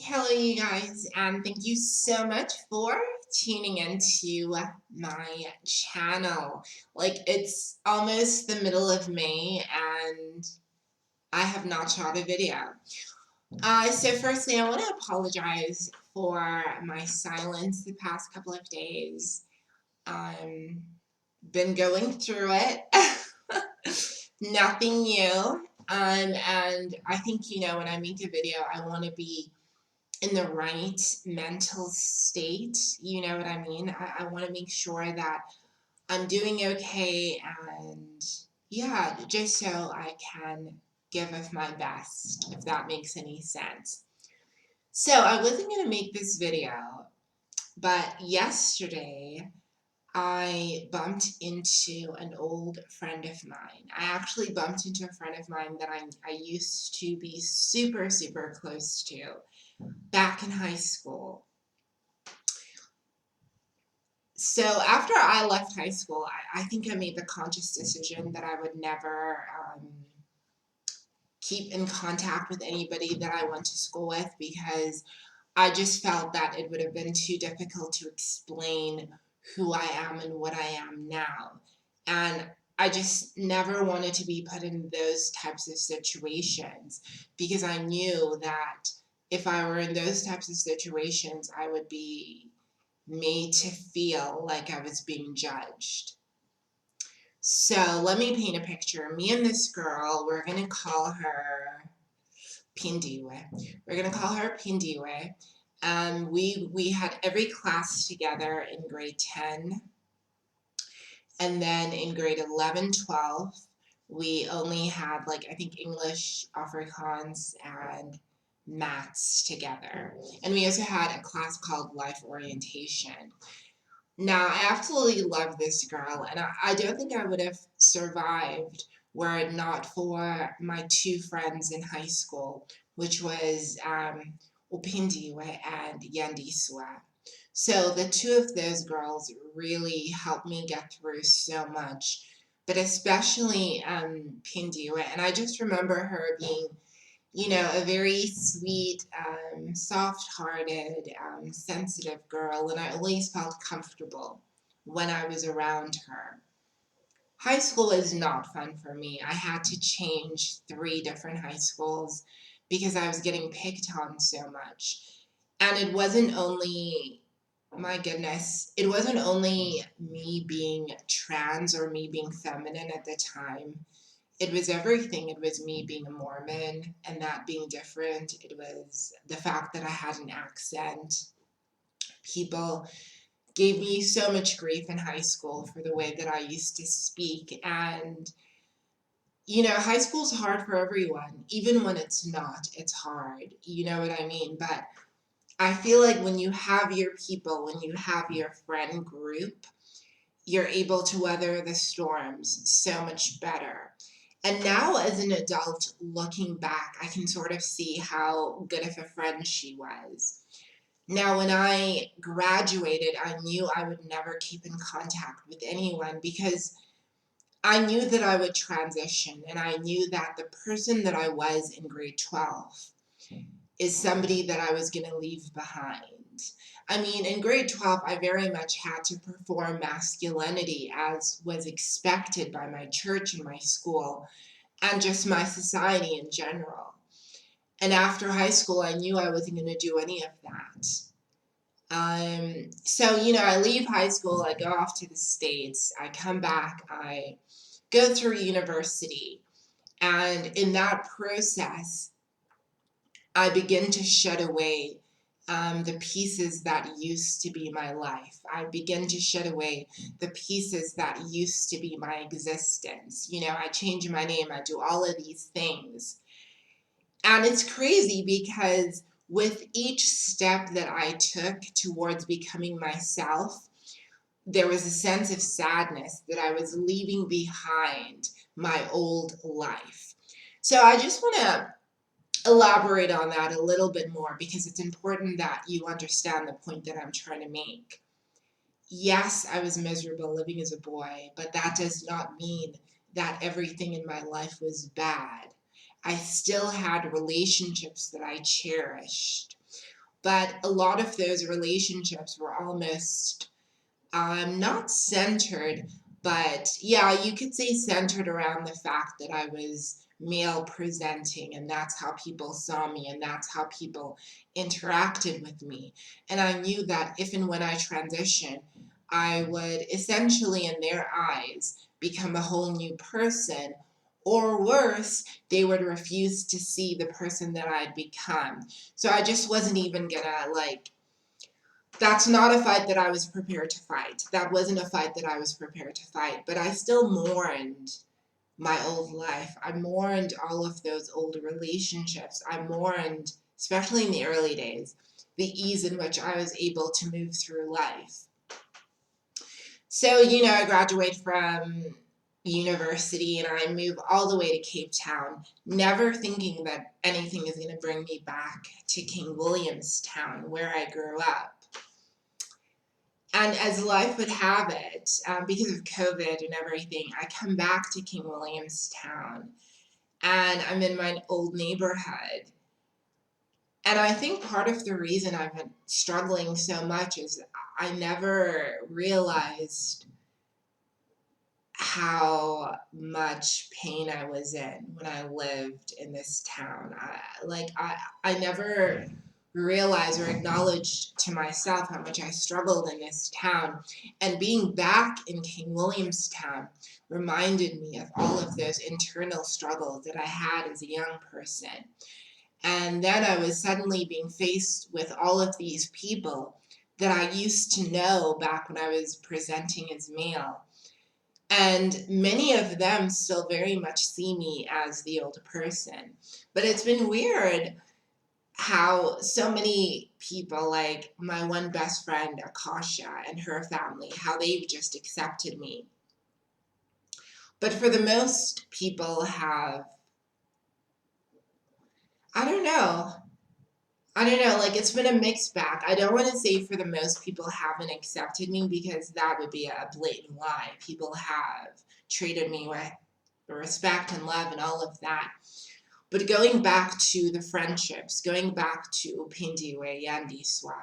Hello, you guys, and thank you so much for tuning into my channel. Like, it's almost the middle of May, and I have not shot a video. So firstly, I want to apologize for my silence the past couple of days. Been going through it. Nothing new. And I think, when I make a video, I want to be in the right mental state. You know what I mean? I want to make sure that I'm doing okay, and yeah, just so I can give of my best, if that makes any sense. So I wasn't going to make this video, but yesterday I bumped into an old friend of mine. I actually bumped into a friend of mine that I used to be super, super close to back in high school. So after I left high school, I think I made the conscious decision that I would never keep in contact with anybody that I went to school with, because I just felt that it would have been too difficult to explain who I am and what I am now. And I just never wanted to be put in those types of situations, because I knew that if I were in those types of situations, I would be made to feel like I was being judged. So let me paint a picture. Me and this girl, we're going to call her Pindiwe. We're going to call her Pindiwe. We had every class together in grade 10. And then in grade 11, 12, we only had, like, I think English, Afrikaans, and maths together. And we also had a class called life orientation. Now, I absolutely love this girl, and I don't think I would have survived were it not for my two friends in high school, which was Upindiwe and Yandiswa. So the two of those girls really helped me get through so much, but especially Pindiwe. And I just remember her being, a very sweet, soft-hearted, sensitive girl, and I always felt comfortable when I was around her. High school was not fun for me. I had to change 3 different high schools because I was getting picked on so much. And it wasn't only, my goodness, it wasn't only me being trans or me being feminine at the time. It was everything. It was me being a Mormon and that being different. It was the fact that I had an accent. People gave me so much grief in high school for the way that I used to speak. And, high school's hard for everyone. Even when it's not, it's hard. You know what I mean? But I feel like when you have your people, when you have your friend group, you're able to weather the storms so much better. And now, as an adult, looking back, I can sort of see how good of a friend she was. Now, when I graduated, I knew I would never keep in contact with anyone because I knew that I would transition, and I knew that the person that I was in grade 12 is somebody that I was going to leave behind. I mean, in grade 12, I very much had to perform masculinity as was expected by my church and my school and just my society in general. And after high school, I knew I wasn't going to do any of that. So, I leave high school, I go off to the States, I come back, I go through university, and in that process, I begin to shed away the pieces that used to be my life. I begin to shed away the pieces that used to be my existence. I change my name, I do all of these things. And it's crazy because with each step that I took towards becoming myself, there was a sense of sadness that I was leaving behind my old life. So I just want to elaborate on that a little bit more because it's important that you understand the point that I'm trying to make. Yes, I was miserable living as a boy, but that does not mean that everything in my life was bad. I still had relationships that I cherished. but a lot of those relationships were almost not centered, but yeah, you could say centered around the fact that I was male presenting, and that's how people saw me, and that's how people interacted with me. And I knew that if and when I transitioned, I would essentially, in their eyes, become a whole new person. Or worse, they would refuse to see the person that I'd become. So I just wasn't even gonna like, that's not a fight that I was prepared to fight. That wasn't a fight that I was prepared to fight. But I still mourned my old life. I mourned all of those old relationships. I mourned, especially in the early days, the ease in which I was able to move through life. So, I graduated from university and I moved all the way to Cape Town, never thinking that anything is going to bring me back to King Williamstown, where I grew up. And as life would have it, because of COVID and everything, I come back to King Williamstown and I'm in my old neighborhood. And I think part of the reason I've been struggling so much is I never realized how much pain I was in when I lived in this town. I never realized or acknowledged to myself how much I struggled in this town. And being back in King Williamstown reminded me of all of those internal struggles that I had as a young person. And then I was suddenly being faced with all of these people that I used to know back when I was presenting as male. And many of them still very much see me as the old person. But it's been weird how so many people, like my one best friend, Akasha, and her family, how they've just accepted me. But for the most people have, I don't know. Like it's been a mixed bag. I don't want to say for the most people haven't accepted me because that would be a blatant lie. People have treated me with respect and love and all of that. But going back to the friendships, going back to Pindiwe, Yandiswa,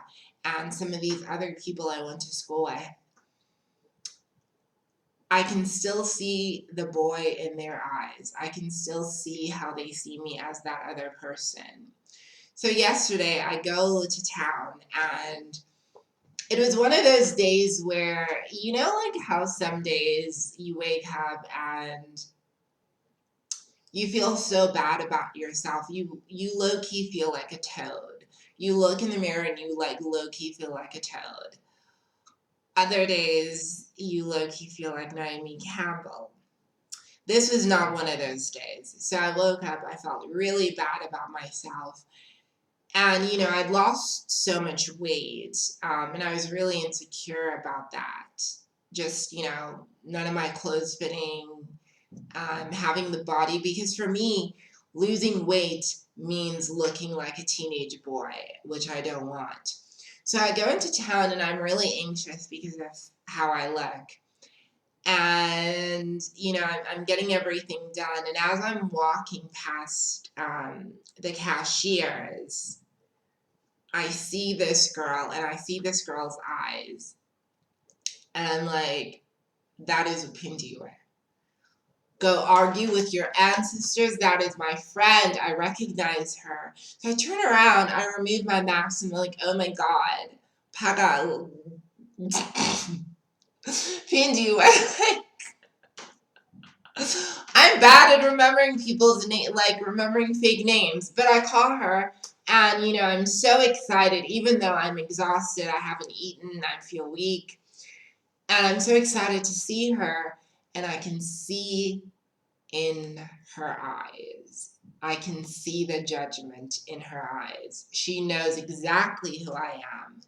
and some of these other people I went to school with, I can still see the boy in their eyes. I can still see how they see me as that other person. So yesterday I go to town and it was one of those days where, like how some days you wake up and you feel so bad about yourself. You low key feel like a toad. You look in the mirror and you like low key feel like a toad. Other days you low key feel like Naomi Campbell. This was not one of those days. So I woke up, I felt really bad about myself. And, I'd lost so much weight, and I was really insecure about that. Just, none of my clothes fitting, having the body, because for me, losing weight means looking like a teenage boy, which I don't want. So I go into town and I'm really anxious because of how I look. And, I'm getting everything done. And as I'm walking past the cashiers, I see this girl and I see this girl's eyes. And I'm like, that is Upindiwe. Go argue with your ancestors. That is my friend. I recognize her. So I turn around, I remove my mask, and I'm like, oh my God. Paga. Pindiwe. I'm bad at remembering people's name, like remembering fake names, but I call her and I'm so excited, even though I'm exhausted, I haven't eaten, I feel weak, and I'm so excited to see her, and I can see in her eyes. I can see the judgment in her eyes. She knows exactly who I am.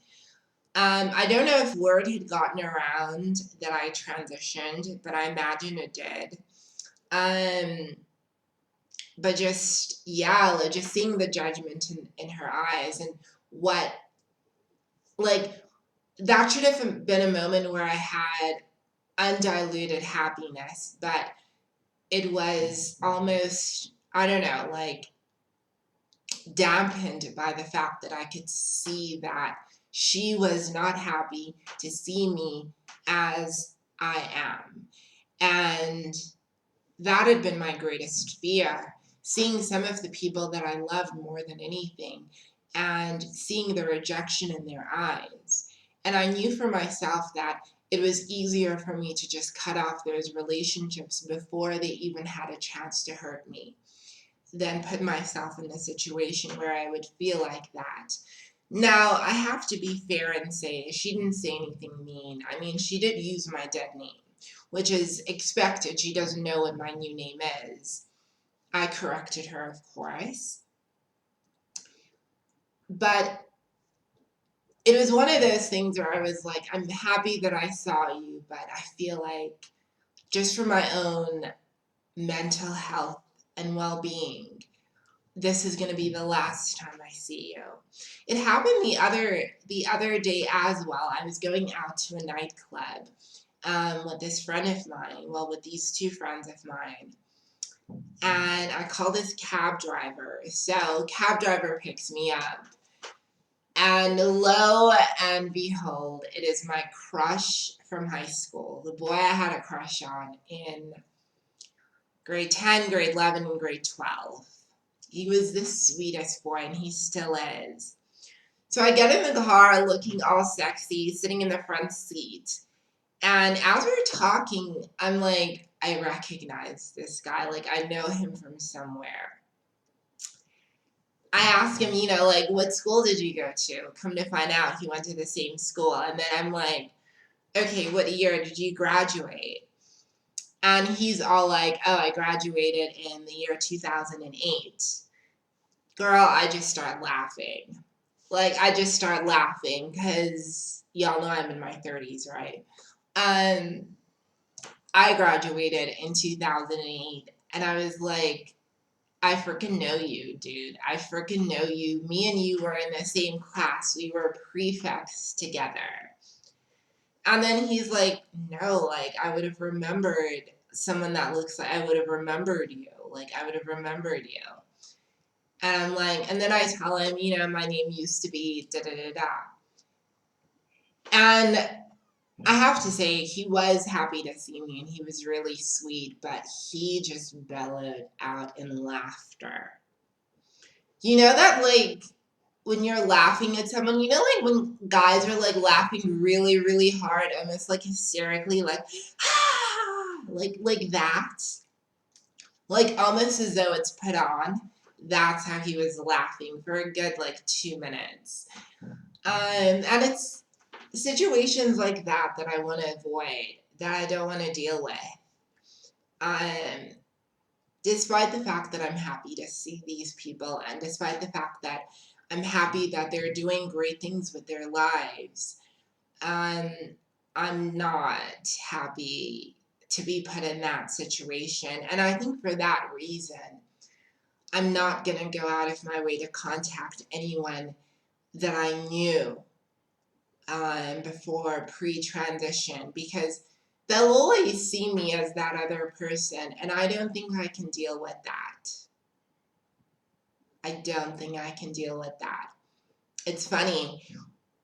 I don't know if word had gotten around that I transitioned, but I imagine it did. Um, but just, yeah, like just seeing the judgment in her eyes and what, like, that should have been a moment where I had undiluted happiness, but it was almost, I don't know, like, dampened by the fact that I could see that she was not happy to see me as I am. And that had been my greatest fear, seeing some of the people that I loved more than anything and seeing the rejection in their eyes. And I knew for myself that it was easier for me to just cut off those relationships before they even had a chance to hurt me than put myself in a situation where I would feel like that. Now, I have to be fair and say she didn't say anything mean. I mean, she did use my dead name, which is expected. She doesn't know what my new name is. I corrected her, of course. But it was one of those things where I was like, I'm happy that I saw you, but I feel like just for my own mental health and well-being, this is going to be the last time I see you. It happened the other day as well. I was going out to a nightclub with this friend of mine, well, with these two friends of mine, and I call this cab driver. So cab driver picks me up, and lo and behold, it is my crush from high school, the boy I had a crush on in grade 10, grade 11, and grade 12. He was the sweetest boy, and he still is. So I get in the car looking all sexy, sitting in the front seat. And as we were talking, I'm like, I recognize this guy. Like, I know him from somewhere. I asked him, like, what school did you go to? Come to find out, he went to the same school. And then I'm like, okay, what year did you graduate? And he's all like, oh, I graduated in the year 2008. Girl, I just start laughing. Like, I just start laughing because y'all know I'm in my 30s, right? Um, I graduated in 2008, and I was like, I freaking know you, dude. I freaking know you. Me and you were in the same class. We were prefects together. And then he's like, no, like, I would have remembered someone that looks like I would have remembered you. Like, I would have remembered you. And I'm like, and then I tell him, my name used to be da da da da. And I have to say, he was happy to see me and he was really sweet, but he just bellowed out in laughter. You know that, like, when you're laughing at someone, like when guys are like laughing really, really hard, almost like hysterically, like, ah, like that, like almost as though it's put on. That's how he was laughing for a good like 2 minutes. And it's situations like that I want to avoid, that I don't want to deal with. Um, Despite the fact that I'm happy to see these people, and despite the fact that I'm happy that they're doing great things with their lives, um, I'm not happy to be put in that situation. And I think for that reason, I'm not going to go out of my way to contact anyone that I knew before pre-transition, because they'll always see me as that other person, and I don't think I can deal with that. I don't think I can deal with that. It's funny,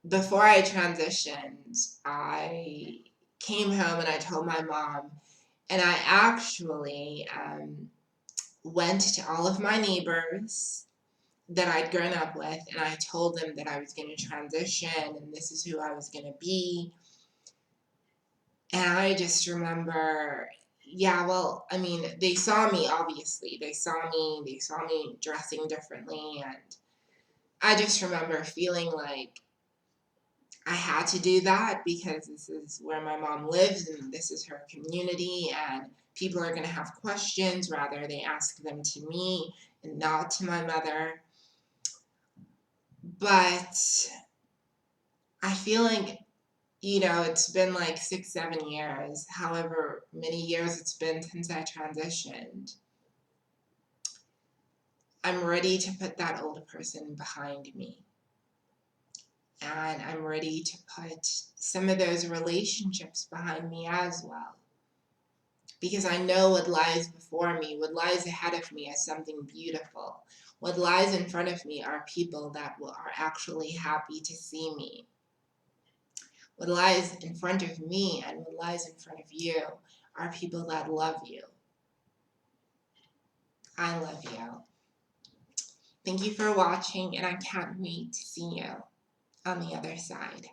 before I transitioned, I came home and I told my mom, and I actually went to all of my neighbors that I'd grown up with, and I told them that I was going to transition and this is who I was going to be. And I just remember, yeah, well, I mean, they saw me, obviously. They saw me dressing differently. And I just remember feeling like I had to do that because this is where my mom lives and this is her community. And people are going to have questions, rather they ask them to me and not to my mother. But I feel like, it's been like 6, 7 years, however many years it's been since I transitioned. I'm ready to put that old person behind me. And I'm ready to put some of those relationships behind me as well. Because I know what lies before me, what lies ahead of me is something beautiful. What lies in front of me are people that are actually happy to see me. What lies in front of me and what lies in front of you are people that love you. I love you. Thank you for watching, and I can't wait to see you on the other side.